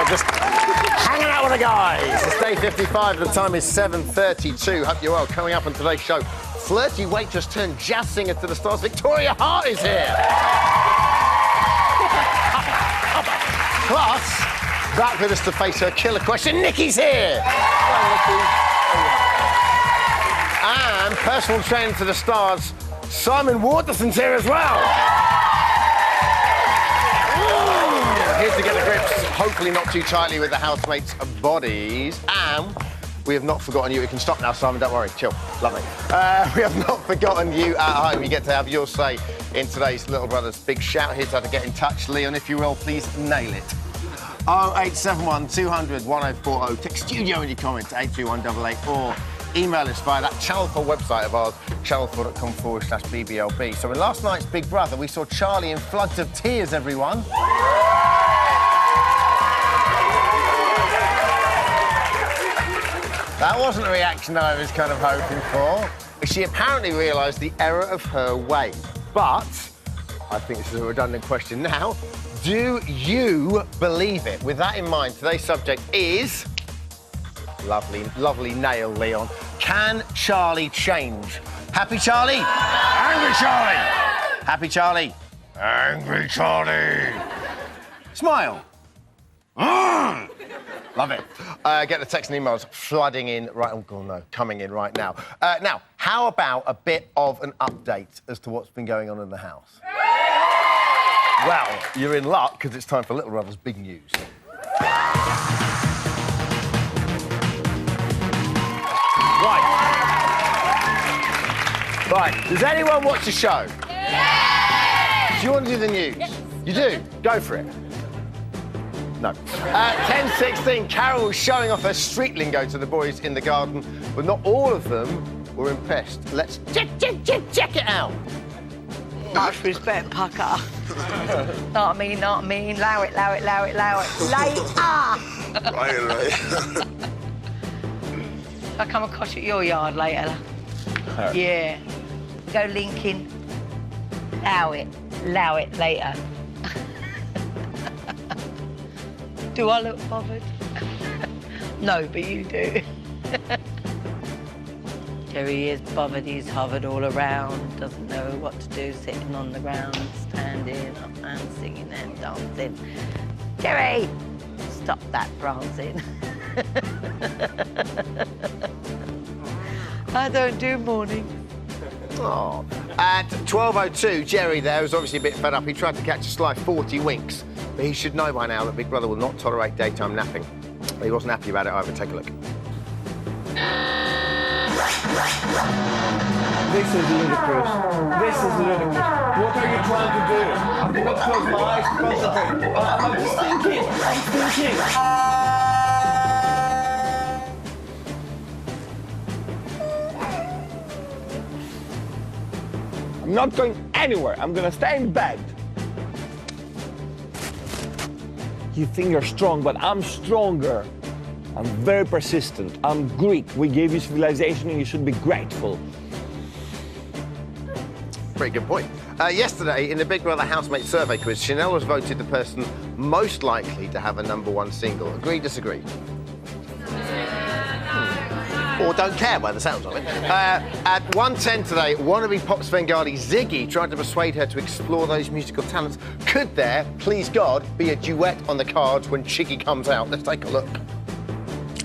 just hanging out with the guys. It's day 55, the time is 7:32. Hope you're well. Coming up on today's show, flirty waitress turned jazz singer to the stars, Victoria Hart is here. Plus, back with us to face her killer question, Nikki's here. And personal trainer to the stars, Simon Waterson's here as well. Here to get the grips, hopefully not too tightly with the housemates' bodies. And we have not forgotten you. You can stop now, Simon, don't worry. Chill. Lovely. We have not forgotten you at home. You get to have your say in today's Little Brothers Big Shout. Here's how to get in touch. Leon, if you will, please nail it. 0871 200 1040. Text studio in your comments to 83188 or email us via that Channel 4 website of ours, channel4.com/BBLB. So in last night's Big Brother, we saw Charlie in floods of tears, everyone. That wasn't the reaction I was kind of hoping for. She apparently realised the error of her way. But, I think this is a redundant question now, do you believe it? With that in mind, today's subject is... Lovely nail, Leon. Can Charlie change? Happy Charlie? Angry Charlie? Happy Charlie? Angry Charlie? Smile. Love it. Get the text and emails flooding in right... Oh, God, no. Coming in right now. Now, how about a bit of an update as to what's been going on in the house? Well, you're in luck, because it's time for Little Brother's Big News. Right. Does anyone watch the show? Yeah! Do you want to do the news? Yes. You do? Go for it. No. 10:16, Carol was showing off her street lingo to the boys in the garden, but not all of them were impressed. Let's check it out. Much respect, Pucker. Not me. Allow it. Later. Right. I'll come and cosh at your yard later. Yeah. Go Lincoln. Allow it later. Do I look bothered? No, but you do. Jerry is bothered, he's hovered all around, doesn't know what to do, sitting on the ground, standing up and singing and dancing. Jerry! Stop that prancing. I don't do morning. Oh. At 12:02, Jerry there was obviously a bit fed up. He tried to catch a sly 40 winks, but he should know by now that Big Brother will not tolerate daytime napping. But he wasn't happy about it either. Take a look. This is ludicrous. What are you trying to do? I cannot close my eyes to concentrate. I'm just thinking. I'm not going anywhere. I'm gonna stay in bed. You think you're strong, but I'm stronger. I'm very persistent. I'm Greek. We gave you civilization and you should be grateful. Pretty good point. Yesterday, in the Big Brother housemate survey quiz, Chanel was voted the person most likely to have a #1 single. Agree, disagree? Or don't care by the sounds of it. At 1:10 today, wannabe pop Svengali Ziggy tried to persuade her to explore those musical talents. Could there, please God, be a duet on the cards when Chiggy comes out? Let's take a look.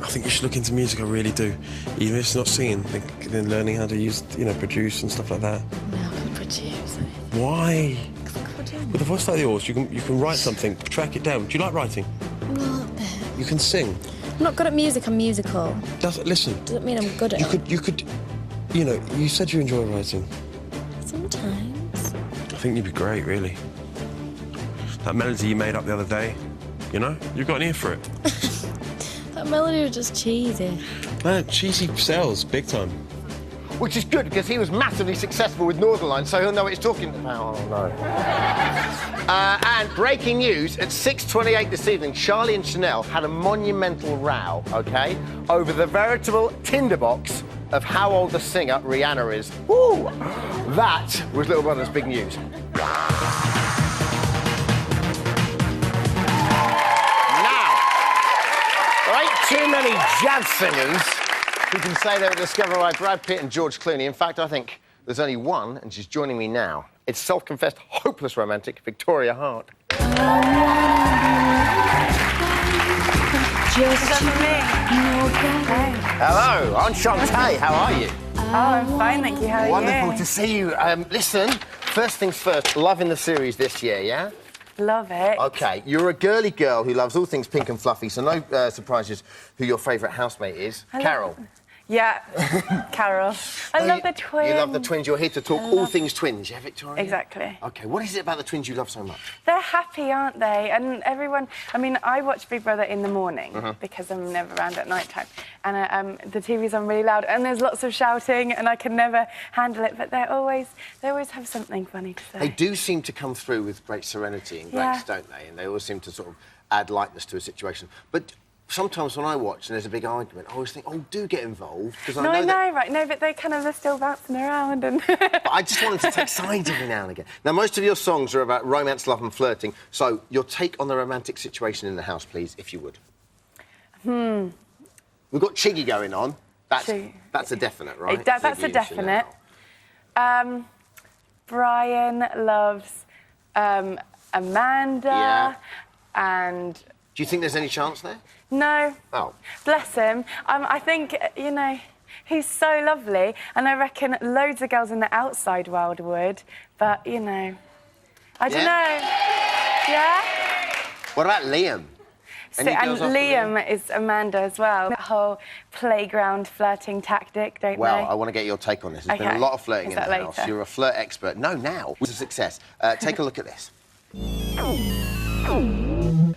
I think you should look into music, I really do. Even if it's not singing, then learning how to use, produce and stuff like that. No, I can produce anything. Why? Because I couldn't. With a voice like yours, you can write something, track it down. Do you like writing? Not a bit. You can sing. I'm not good at music, I'm musical. Listen. Doesn't mean I'm good at it. You could, you said you enjoy writing. Sometimes. I think you'd be great, really. That melody you made up the other day, you've got an ear for it. That melody was just cheesy. Man, cheesy sells, big time. Which is good, because he was massively successful with Northern Line, so he'll know what he's talking about. Oh, no. And breaking news, at 6:28 this evening, Charlie and Chanel had a monumental row, OK, over the veritable tinderbox of how old the singer Rihanna is. Woo! That was Little Brother's Big News. Now, many jazz singers who can say they were discovered by Brad Pitt and George Clooney. In fact, I think there's only one, and she's joining me now. It's self-confessed hopeless romantic Victoria Hart. Hello, I'm Shantae. How are you? Oh, I'm fine, thank you. How are you? Wonderful to see you. Listen, first things first, loving the series this year, yeah? Love it. OK, you're a girly girl who loves all things pink and fluffy, so no surprises who your favourite housemate is. Carol. Yeah, Carol. I love the twins. You love the twins. You're here to talk all things twins, yeah, Victoria? Exactly. OK, what is it about the twins you love so much? They're happy, aren't they? And everyone... I mean, I watch Big Brother in the morning because I'm never around at night time. And the TV's on really loud and there's lots of shouting and I can never handle it. But they always have something funny to say. They do seem to come through with great serenity and grace, don't they? And they always seem to sort of add lightness to a situation. But sometimes when I watch and there's a big argument, I always think, oh, do get involved. No, I know, right? No, but they're still bouncing around and... But I just want them to take sides every now and again. Now, most of your songs are about romance, love and flirting, so your take on the romantic situation in the house, please, if you would. We've got Chiggy going on. That's a definite, right? That's a definite. Brian loves Amanda and... Do you think there's any chance there? No. Oh. Bless him. I think, you know, he's so lovely, and I reckon loads of girls in the outside world would, but, you know, I don't know. Yeah? What about Liam? And Liam is Amanda as well. That whole playground flirting tactic, don't they? Well, I want to get your take on this. There's been a lot of flirting in the house. You're a flirt expert. No, now. It was a success. Take a look at this.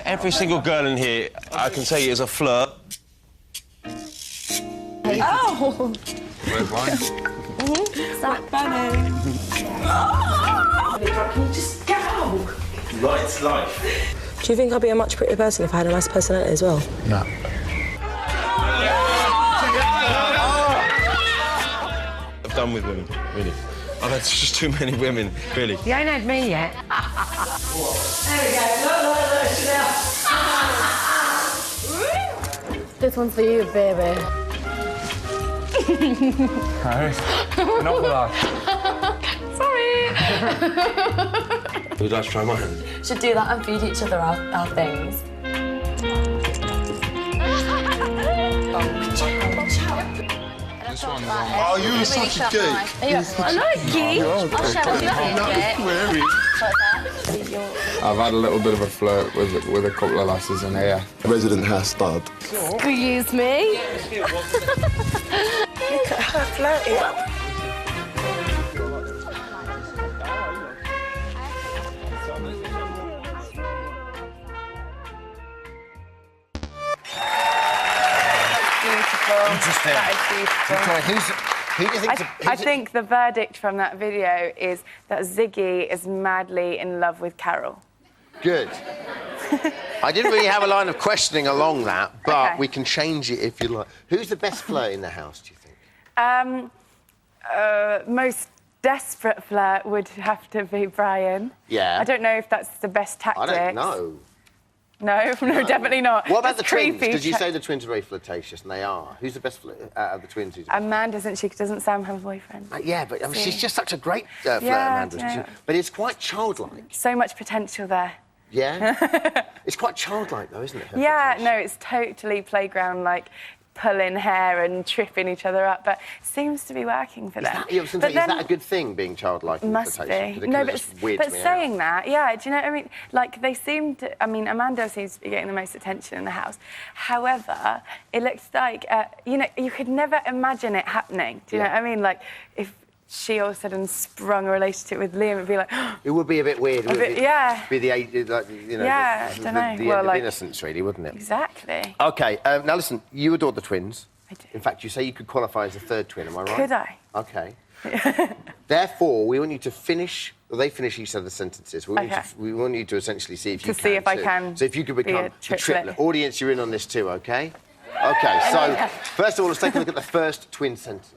Every single girl in here, I can say, is a flirt. Oh! Red wine. Zach Bunny. Can you just go? Right, life. Do you think I'd be a much prettier person if I had a nice personality as well? No. I've done with women, really. I've had just too many women, really. You ain't had me yet. There we go. Look. This one's for you, baby. Not for us. Sorry. Would you like to try mine? Should do that and feed each other our things. This one's on. Oh, you were such a geek. I like geek. I'll share with you a bit. I've had a little bit of a flirt with a couple of lasses in here. Resident hair stud. Excuse me. Look at her flirting. Interesting. That is beautiful. Victoria, who do you think... I think the verdict from that video is that Ziggy is madly in love with Carol. Good. I didn't really have a line of questioning along that, but we can change it if you like. Who's the best flirt in the house, do you think? Most desperate flirt would have to be Brian. Yeah. I don't know if that's the best tactic. I don't know. No, definitely not. What about That's the twins? creepy. Because you say the twins are very flirtatious, and they are. Who's the best out of the twins? Amanda, isn't she? Doesn't Sam have a boyfriend? Yeah, but I mean, she's just such a great flirt, Yeah, Amanda. yeah. But it's quite childlike. So much potential there. Yeah? It's quite childlike, though, isn't it? her Yeah, flirtation? no, it's totally playground, like, pulling hair and tripping each other up, but seems to be working for them. Is that a good thing, being childlike and Must flirtation? be. No, but saying that, yeah, do you know what I mean? Like, they seem to... I mean, Amanda seems to be getting the most attention in the house. However, it looks like, you know, you could never imagine it happening. Do you know what I mean? Like, if she all of a sudden sprung a relationship with Liam, it'd be like... It would be a bit weird, wouldn't it? Yeah. Be the age, like, you know... Yeah, I don't know. The end of innocence, really, wouldn't it? Exactly. OK, now listen, you adore the twins. I do. In fact, you say you could qualify as a third twin, am I right? Could I? OK. Therefore, we want you to finish... Well, they finish each other's sentences. We want you to essentially see if you can, see if I can So if you could become a the triplet. Audience, you're in on this too, OK? OK, so, first of all, let's take a look at the first twin sentence.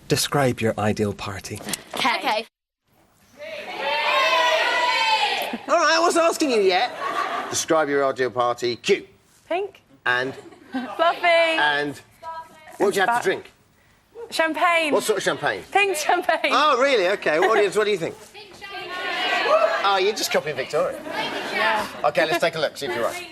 Describe your ideal party. Okay. All right, I wasn't asking you yet. Describe your ideal party. Cue. Pink? And Fluffy. And what would you have to drink? Champagne. What sort of champagne? Pink champagne. Oh, really? OK. Audience, what do you think? Oh, you're just copying Victoria. Yeah. OK, let's take a look, see if you're right.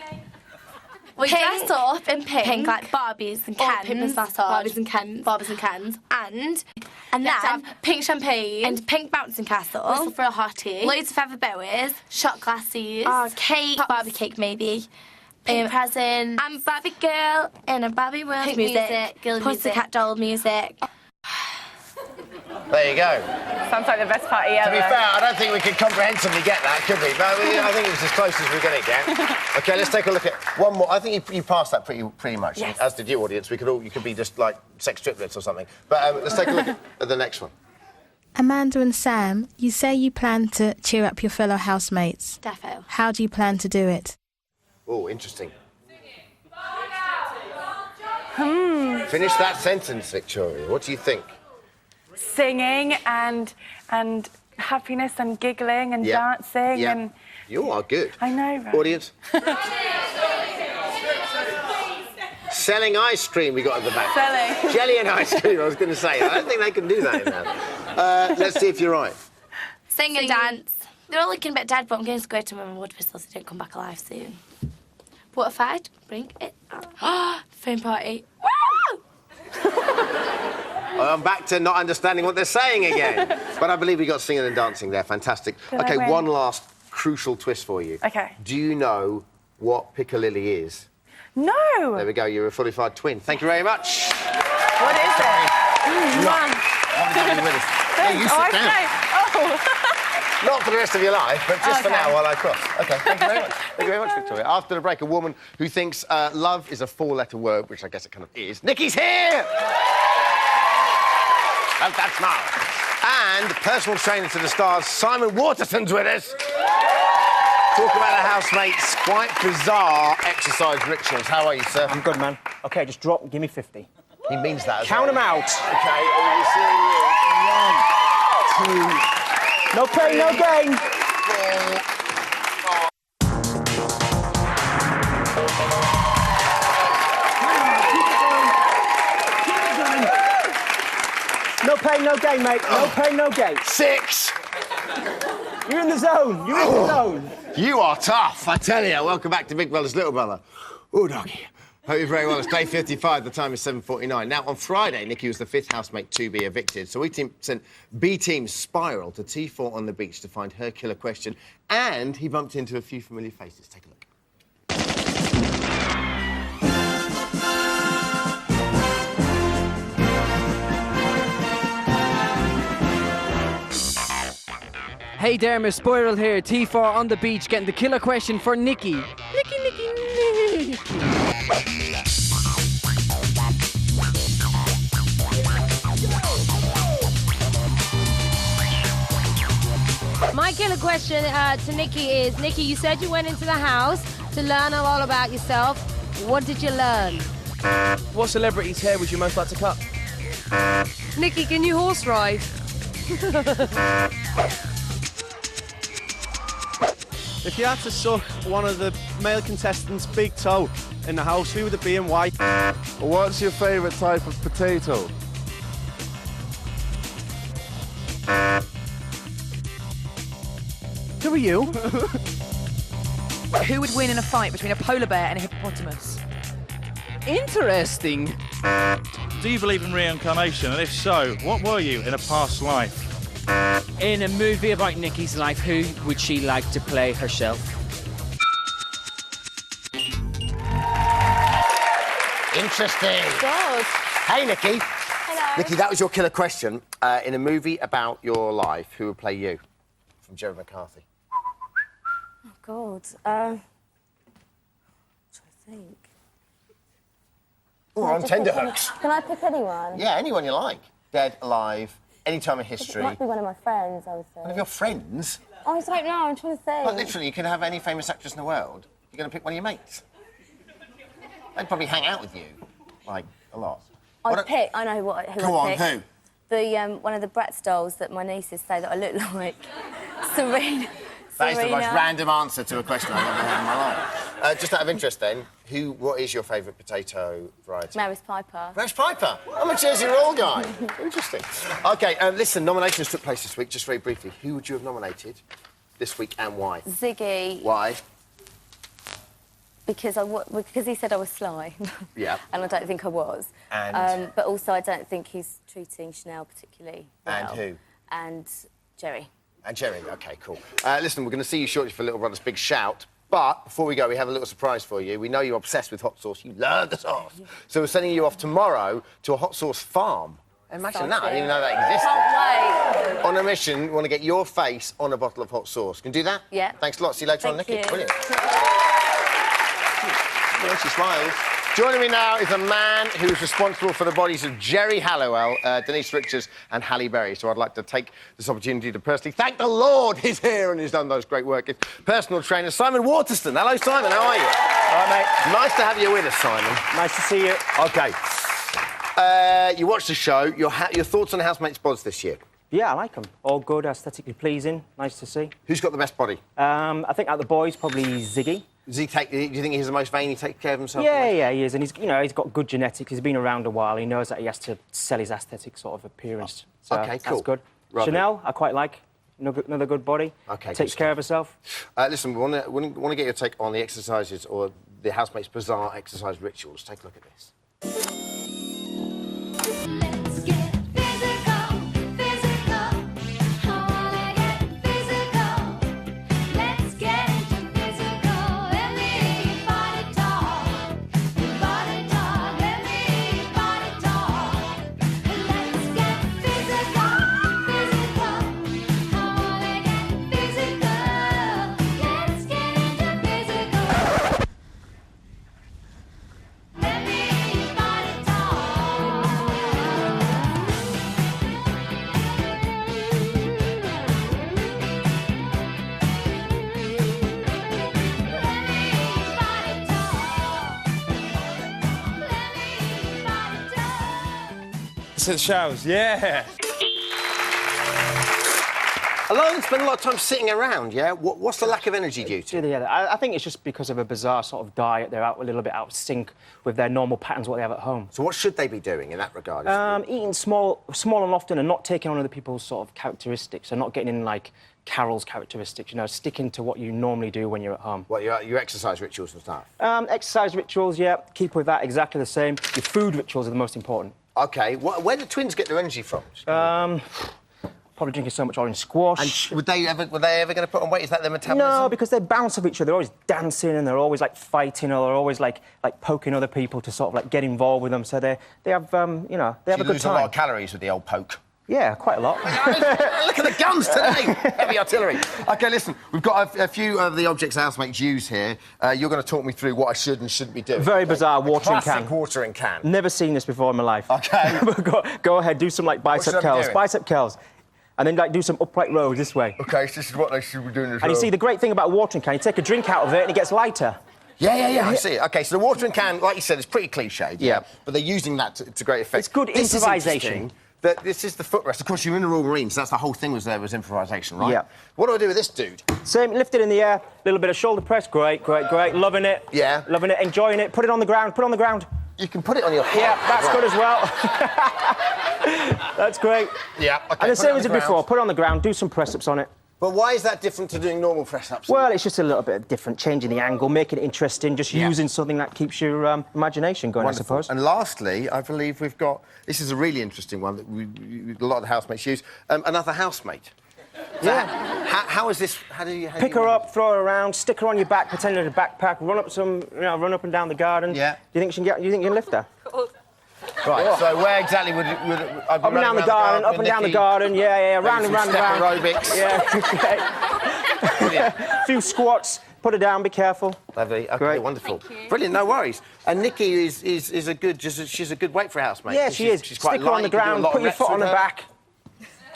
We dressed up in pink. Pink, like Barbies and Or Kens. Pippa's massage. Barbies and Kens. Barbies and Kens. And And let's then have pink champagne. and pink bouncing castle. Whistle for a hottie. Loads of feather boas. Shot glasses. Cake. Pops. Barbie cake, maybe. Pink presents. I'm Barbie girl in a Barbie world. Pink music. music, girl Pussycat doll music. There you go. Sounds like the best party ever. To be fair, I don't think we could comprehensively get that, could we? But I think it was as close as we're going to get. OK, let's take a look at one more. I think you passed that pretty much. Yes. As did you, audience. You could be just like sex triplets or something. But let's take a look at the next one. Amanda and Sam, you say you plan to cheer up your fellow housemates. Defo. How do you plan to do it? Oh, interesting. Finish that sentence, Victoria. What do you think? Singing and happiness and giggling and Yeah. dancing Yeah. and... You are good. I know, right? Audience? Selling ice cream we got at the back. Selling. Jelly and ice cream, I was going to say. I don't think they can do that in there. Let's see if you're right. Sing and dance. They're all looking a bit dead, but I'm going to go to my wood pistol so they don't come back alive soon. What a fight. Bring it on. Phone party. Woo! I'm back to not understanding what they're saying again. But I believe we got singing and dancing there. Fantastic. Did I OK, win? one last crucial twist for you. OK. Do you know what Piccalilli is? No! There we go. You're a fully fired twin. Thank you very much. What is it? Lovely to have you with us. Yeah, you sit down. Oh. Not for the rest of your life, but just for Okay. now while I cross. OK, thank you very much. Thank you very much, Victoria. After the break, a woman who thinks love is a four-letter word, which I guess it kind of is. Nikki's here! Love that smile. And personal trainer to the stars, Simon Waterson's with us. Talk about a housemate's quite bizarre exercise rituals. How are you, sir? I'm good, man. OK, just drop. Give me 50. He means that as Count well. them out. OK, we're seeing you. 1, 2... No pain, no gain. No pain, no gain, mate. No pain, no gain. 6. You're in the zone. You're in the zone. You are tough, I tell you. Welcome back to Big Brother's Little Brother. Oh, doggy. Hope you're very well. It's day 55. The time is 7:49. Now, on Friday, Nikki was the 5th housemate to be evicted. So we sent B-Team Spiral to T4 on the beach to find her killer question. And he bumped into a few familiar faces. Take a look. Hey there, Miss Spiral here, T4 on the beach, getting the killer question for Nikki. Nikki. My killer question to Nikki is, Nikki, you said you went into the house to learn all about yourself. What did you learn? What celebrity's hair would you most like to cut? Nikki, can you horse ride? If you had to suck one of the male contestants' big toe in the house, who would it be and why? What's your favourite type of potato? Who are you? Who would win in a fight between a polar bear and a hippopotamus? Interesting. Do you believe in reincarnation? And if so, what were you in a past life? In a movie about Nikki's life, who would she like to play herself? Interesting. God. Hey, Nikki. Hello. Nikki, that was your killer question. In a movie about your life, who would play you? From Jerry McCarthy. Oh, God. I'm trying to think. Oh, on tenterhooks. Can I pick anyone? Yeah, anyone you like. Dead, alive, any time in It history. might be one of my friends, I would say. One of your friends? Oh, I don't know. I'm trying to think. But literally, you can have any famous actress in the world. You're going to pick one of your mates. They'd probably hang out with you, like, a lot. I'd pick. I know who Go I'd on, pick. who? The one of the Bratz dolls that my nieces say that I look like. Serena. That is the most Serena. random answer to a question I've ever had in my life. Just out of interest, then, What is your favourite potato variety? Mary's Piper. Mary's Piper. I'm a Jersey Roll guy. Interesting. OK, listen, nominations took place this week. Just very briefly, who would you have nominated this week and why? Ziggy. Why? Because he said I was sly. Yeah. And I don't think I was. And? But also I don't think he's treating Chanel particularly well. And who? And Jerry. And Jerry, OK, cool. Listen, we're going to see you shortly for Little Brother's Big Shout, but before we go, we have a little surprise for you. We know you're obsessed with hot sauce. You love the sauce. So we're sending you off tomorrow to a hot sauce farm. Imagine that. I didn't even know that existed. Can't wait. On a mission, we want to get your face on a bottle of hot sauce. Can you do that? Yeah. Thanks a lot. See you later on, Thank Nikki. you. Brilliant. Well, she smiles. Joining me now is a man who is responsible for the bodies of Jerry Halliwell, Denise Richards and Halle Berry. So I'd like to take this opportunity to personally thank the Lord he's here and he's done those great work. It's personal trainer Simon Waterston. Hello, Simon. How are you? All right, mate. Nice to have you with us, Simon. Nice to see you. OK. You watched the show. Your thoughts on Housemates bods this year? Yeah, I like them. All good, aesthetically pleasing. Nice to see. Who's got the best body? I think out of the boys, probably Ziggy. Do you think he's the most vain? He takes care of himself? Yeah, he is, and he's got good genetics. He's been around a while. He knows that he has to sell his aesthetic sort of appearance. So OK, cool. That's good. Lovely. Chanel, I quite like. Another good body. OK. Takes care of herself. Listen, we want to get your take on the exercises or the Housemates' bizarre exercise rituals. Take a look at this. It shows, yeah. Alone, spend a lot of time sitting around, yeah? What's the lack of energy due to? Yeah, I think it's just because of a bizarre sort of diet. They're a little bit out of sync with their normal patterns, what they have at home. So what should they be doing in that regard? Eating small and often and not taking on other people's sort of characteristics and not getting in, like, Carol's characteristics, sticking to what you normally do when you're at home. What, your exercise rituals and stuff? Exercise rituals, yeah, keep with that, exactly the same. Your food rituals are the most important. OK, where do twins get their energy from? Probably drinking so much orange squash. And were they ever going to put on weight? Is that their metabolism? No, because they bounce off each other. They're always dancing and they're always, like, fighting or they're always, like poking other people to sort of, like, get involved with them. So they have, they have a good time. You lose a lot of calories with the old poke. Yeah, quite a lot. Look at the guns today! Heavy artillery. OK, listen, we've got a few of the objects housemates use here. You're going to talk me through what I should and shouldn't be doing. Very bizarre watering can. Classic watering can. Never seen this before in my life. OK. go ahead, do some, like, bicep curls. Bicep curls. And then, like, do some upright rows this way. OK, so this is what they should be doing as well. And you see, the great thing about a watering can, you take a drink out of it and it gets lighter. Yeah, I see it. OK, so the watering can, like you said, is pretty cliched. Yeah. But they're using that to great effect. It's good improvisation. This is the footrest. Of course, you're in the Royal Marines, so that's the whole thing was improvisation, right? Yeah. What do I do with this dude? Same, lift it in the air, little bit of shoulder press. Great. Loving it. Yeah. Loving it, enjoying it. Put it on the ground, You can put it on your head. Yeah, that's good as well. That's great. Yeah, OK. And the same as before, put it on the ground, do some press-ups on it. But why is that different to doing normal press-ups? Well, it's just a little bit different, changing the angle, making it interesting, just using something that keeps your imagination going, Wonderful. I suppose. And lastly, I believe we've got... This is a really interesting one that a lot of the housemates use. Another housemate. Yeah. How is this... How do you Pick her up, throw her around, stick her on your back, pretend it's a backpack, run up and down the garden. Yeah. Do you think you can lift her? Right, so where exactly would I be up and down the garden, up and down the garden, yeah, round and round and round. Aerobics. Yeah, a few squats, put her down, be careful. Lovely, OK, Great. wonderful. Brilliant, no worries. And Nikki is a good, she's a good weight for a housemate. Yeah, she is. She's quite Stick her on the ground, put your foot on her back.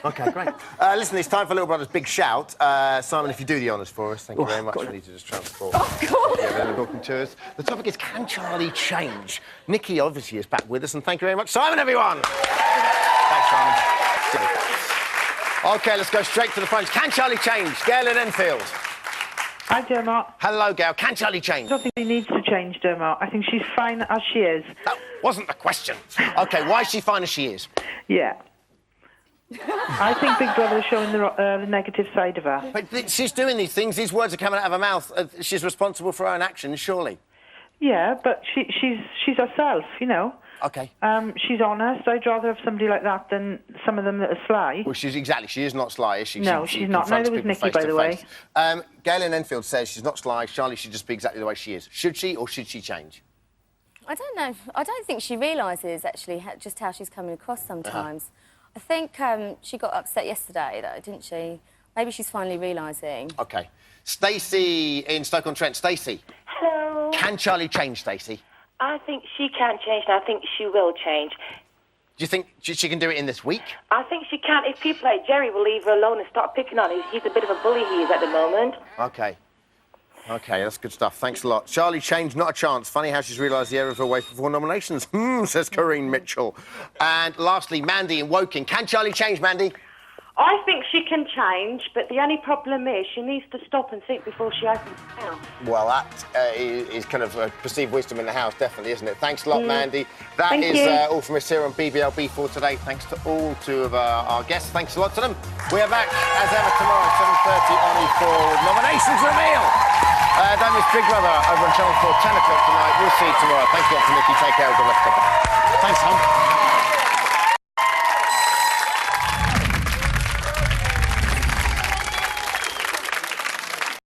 OK, great. Listen, it's time for Little Brother's Big Shout. Simon, if you do the honours for us, thank you very much. We need to just transport. Of course. Yeah, we're talking to us. The topic is, can Charlie change? Nikki obviously is back with us, and thank you very much, Simon, everyone. Thanks, Simon. OK, let's go straight to the phones. Can Charlie change? Gail in Enfield. Hi, Gemma. Hello, Gail. Can Charlie change? I don't think he needs to changed her, Mark. I think she's fine as she is. That wasn't the question. OK, why is she fine as she is? Yeah. I think Big Brother is showing the negative side of her. But she's doing these things. These words are coming out of her mouth. She's responsible for her own actions, surely. Yeah, but she's herself, you know. OK. She's honest. I'd rather have somebody like that than some of them that are sly. Well, she is not sly, is she? No, she's not. Neither was Nikki, by the way. Galen Enfield says she's not sly. Charlie should just be exactly the way she is. Should she or should she change? I don't know. I don't think she realises, actually, just how she's coming across sometimes. I think she got upset yesterday, though, didn't she? Maybe she's finally realising. OK. Stacey in Stoke-on-Trent. Stacey. Hello. Can Charlie change, Stacey? I think she can change, and I think she will change. Do you think she can do it in this week? I think she can if people like Jerry will leave her alone and start picking on her. He's a bit of a bully, he is, at the moment. OK. OK, that's good stuff. Thanks a lot. Charlie changed, not a chance. Funny how she's realised the error of her ways before nominations. Says Corinne Mitchell. And lastly, Mandy in Woking. Can Charlie change, Mandy? I think she can change, but the only problem is she needs to stop and think before she opens her mouth. Well, that is kind of perceived wisdom in the house, definitely, isn't it? Thanks a lot, Mandy. That Thank is you. all from us here on BBLB for today. Thanks to all two of our guests. Thanks a lot to them. We are back, as ever, tomorrow at 7:30 on E4 with nominations reveal. Don't miss Big Brother over on Channel 4, 10 o'clock tonight. We'll see you tomorrow. Thanks a lot to Nikki. Take care of the rest of it. Thanks, Tom.